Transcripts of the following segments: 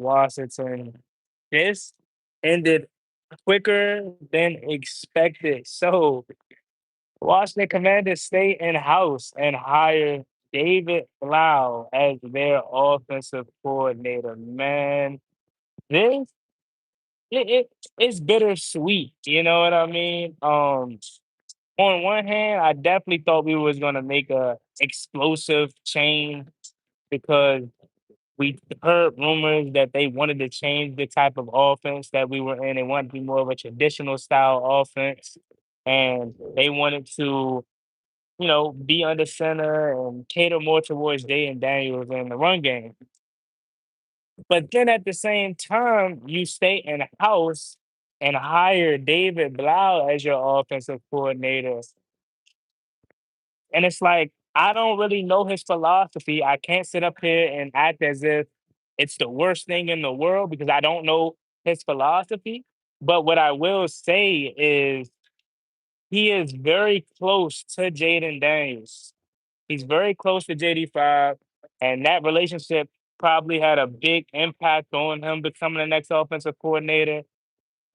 Washington. This ended quicker than expected. So Washington Commanders stay in house and hire David Blough as their offensive coordinator. Man, this it's bittersweet. You know what I mean? On one hand, I definitely thought we was gonna make a explosive change because we heard rumors that they wanted to change the type of offense that we were in. They wanted to be more of a traditional style offense, and they wanted to, be under center and cater more towards Day and Daniels in the run game. But then at the same time, you stay in house and hire David Blau as your offensive coordinator. And it's like, I don't really know his philosophy. I can't sit up here and act as if it's the worst thing in the world because I don't know his philosophy. But what I will say is he is very close to Jaden Daniels. He's very close to JD5, and that relationship probably had a big impact on him becoming the next offensive coordinator.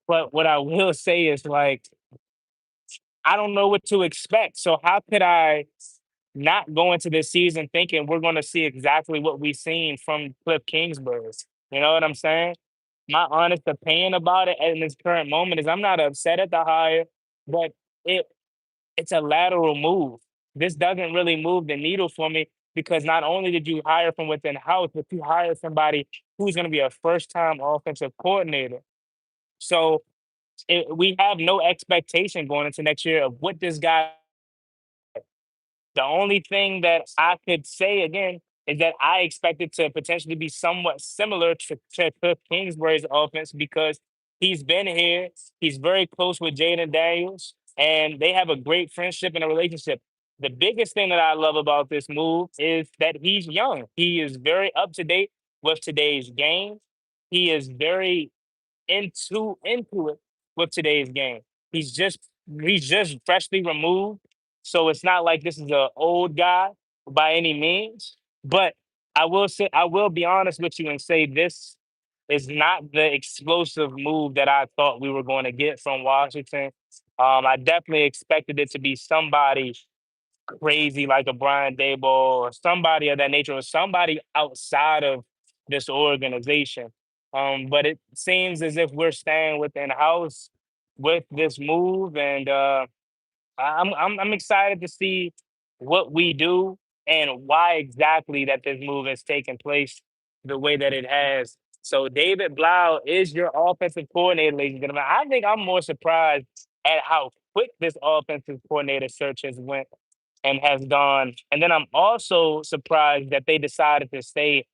But what I will say is like, I don't know what to expect. So how could I not go into this season thinking we're going to see exactly what we've seen from Cliff Kingsbury? You know what I'm saying? My honest opinion about it in this current moment is I'm not upset at the hire, but it it's a lateral move. This doesn't really move the needle for me because not only did you hire from within house, but you hire somebody who's going to be a first time offensive coordinator. So we have no expectation going into next year of what this guy. The only thing that I could say again is that I expect it to potentially be somewhat similar to Cliff Kingsbury's offense because he's been here. He's very close with Jaden Daniels, and they have a great friendship and a relationship. The biggest thing that I love about this move is that he's young. He is very up to date with today's game. He is very into it with today's game. He's just he's just freshly removed, so it's not like this is an old guy by any means. But I will be honest with you and say this is not the explosive move that I thought we were going to get from Washington. I definitely expected it to be somebody crazy like a Brian Daboll or somebody of that nature, or somebody outside of this organization. But it seems as if we're staying within house with this move, and I'm excited to see what we do and why exactly that this move has taken place the way that it has. So David Blau is your offensive coordinator, ladies and gentlemen. I think I'm more surprised at how quick this offensive coordinator search has went and has gone. And then I'm also surprised that they decided to stay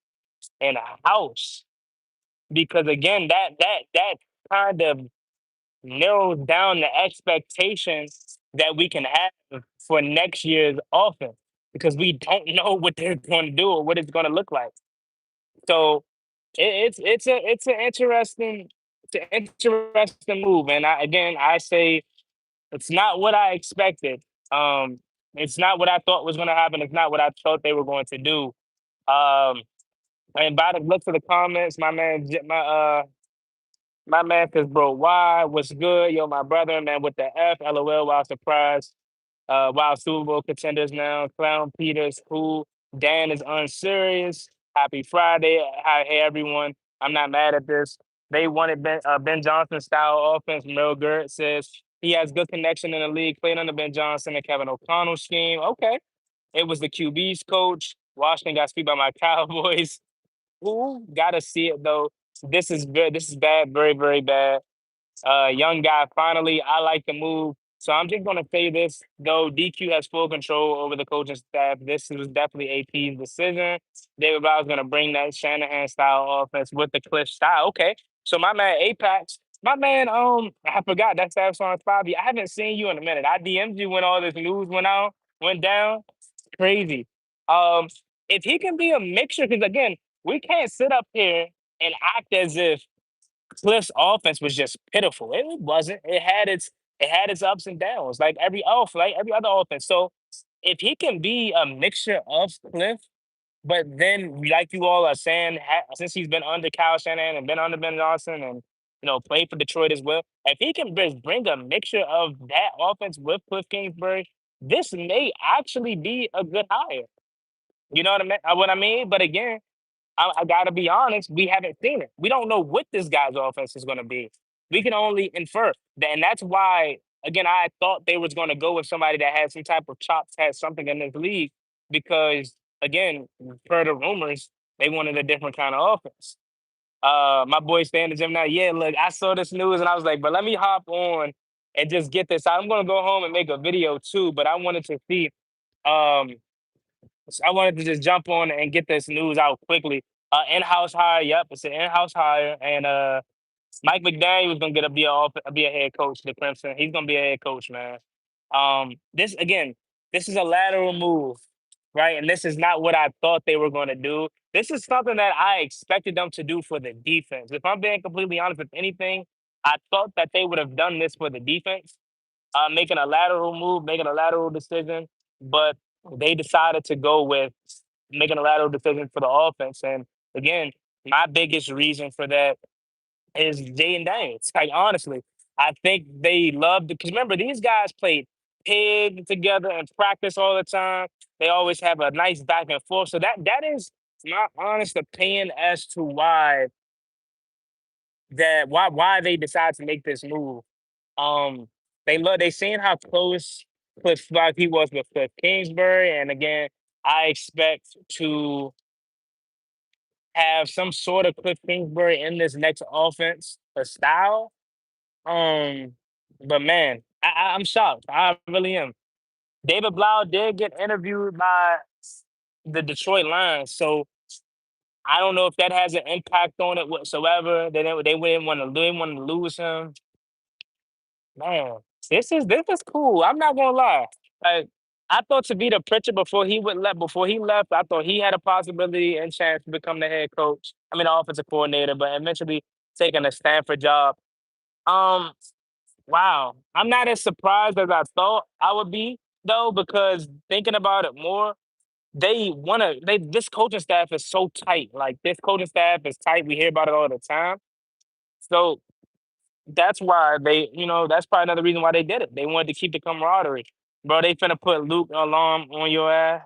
in a house because again, that kind of narrows down the expectations that we can have for next year's offense because we don't know what they're going to do or what it's going to look like. So it's an interesting move. And I say it's not what I expected. Um, it's not what I thought was going to happen. It's not what I thought they were going to do. Um, and by the looks of the comments, my man says, bro, why? What's good? Yo, my brother, man, with the F, LOL, wow, surprise. Wow, Super Bowl contenders now. Clown Peters, cool. Dan is unserious. Happy Friday. Hi, hey, everyone. I'm not mad at this. They wanted Ben Johnson style offense. Mel Gert says he has good connection in the league, played under Ben Johnson and Kevin O'Connell scheme. Okay. It was the QB's coach. Washington got beat by my Cowboys. Ooh, gotta see it though. This is good. This is bad, very, very bad. Young guy, finally, I like the move. So I'm just gonna say this though. DQ has full control over the coaching staff. This was definitely AP's decision. David Bowers gonna bring that Shanahan style offense with the Cliff style. Okay. So my man Apex, my man, I forgot that's on Bobby. I haven't seen you in a minute. I DM'd you when all this news went down. Crazy. Um, if he can be a mixture, because again, we can't sit up here and act as if Cliff's offense was just pitiful. It wasn't. It had its ups and downs, like every other offense. So if he can be a mixture of Cliff, But then, like you all are saying, since he's been under Kyle Shanahan and been under Ben Johnson and played for Detroit as well, if he can just bring a mixture of that offense with Cliff Kingsbury, this may actually be a good hire. You know what I mean? But again, I gotta be honest, we haven't seen it. We don't know what this guy's offense is gonna be. We can only infer. And that's why, again, I thought they was gonna go with somebody that had some type of chops, had something in this league, because again, per the rumors, they wanted a different kind of offense. My boy stay in the gym now. Yeah, look, I saw this news and I was like, but let me hop on and just get this. I'm gonna go home and make a video too, but I wanted to see um I wanted to just jump on and get this news out quickly. In-house hire. Yep, it's an in-house hire, and Mike McDaniel is gonna be a head coach of the Crimson. He's gonna be a head coach, man. This again, this is a lateral move, right? And this is not what I thought they were gonna do. This is something that I expected them to do for the defense. If I'm being completely honest with anything, I thought that they would have done this for the defense, making a lateral move, making a lateral decision, but they decided to go with making a lateral decision for the offense. And again, my biggest reason for that is Jaden Daniels. Like honestly, I think they love because remember these guys played pig together and practice all the time. They always have a nice back and forth. So that is my honest opinion as to why they decide to make this move. Um, they seen how close Cliff like he was with Cliff Kingsbury, and again, I expect to have some sort of Cliff Kingsbury in this next offense style. Um, but man, I'm shocked. I really am. David Blough did get interviewed by the Detroit Lions, so I don't know if that has an impact on it whatsoever. They wouldn't want to lose him. Man, this is cool. I'm not gonna lie. Like I thought Tavita Pritchard before he left, I thought he had a possibility and chance to become the head coach. I mean, the offensive coordinator, but eventually taking a Stanford job. Um, wow. I'm not as surprised as I thought I would be though, because thinking about it more, they this coaching staff is so tight. Like this coaching staff is tight. We hear about it all the time. So that's why that's probably another reason why they did it. They wanted to keep the camaraderie. Bro, they finna put Luke Alarm on your ass.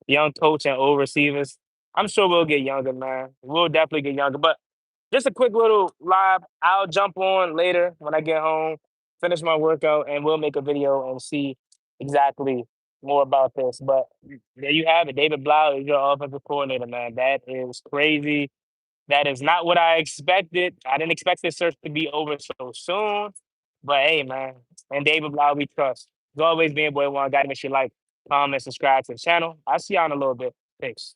Young coach and old receivers. I'm sure we'll get younger, man. We'll definitely get younger. But just a quick little live. I'll jump on later when I get home, finish my workout, and we'll make a video and see exactly more about this. But there you have it. David Blau is your offensive coordinator, man. That is crazy. That is not what I expected. I didn't expect this search to be over so soon. But hey, man, and David Blau, we trust. As always, being boy one, gotta make sure you like, comment, subscribe to the channel. I'll see y'all in a little bit. Thanks.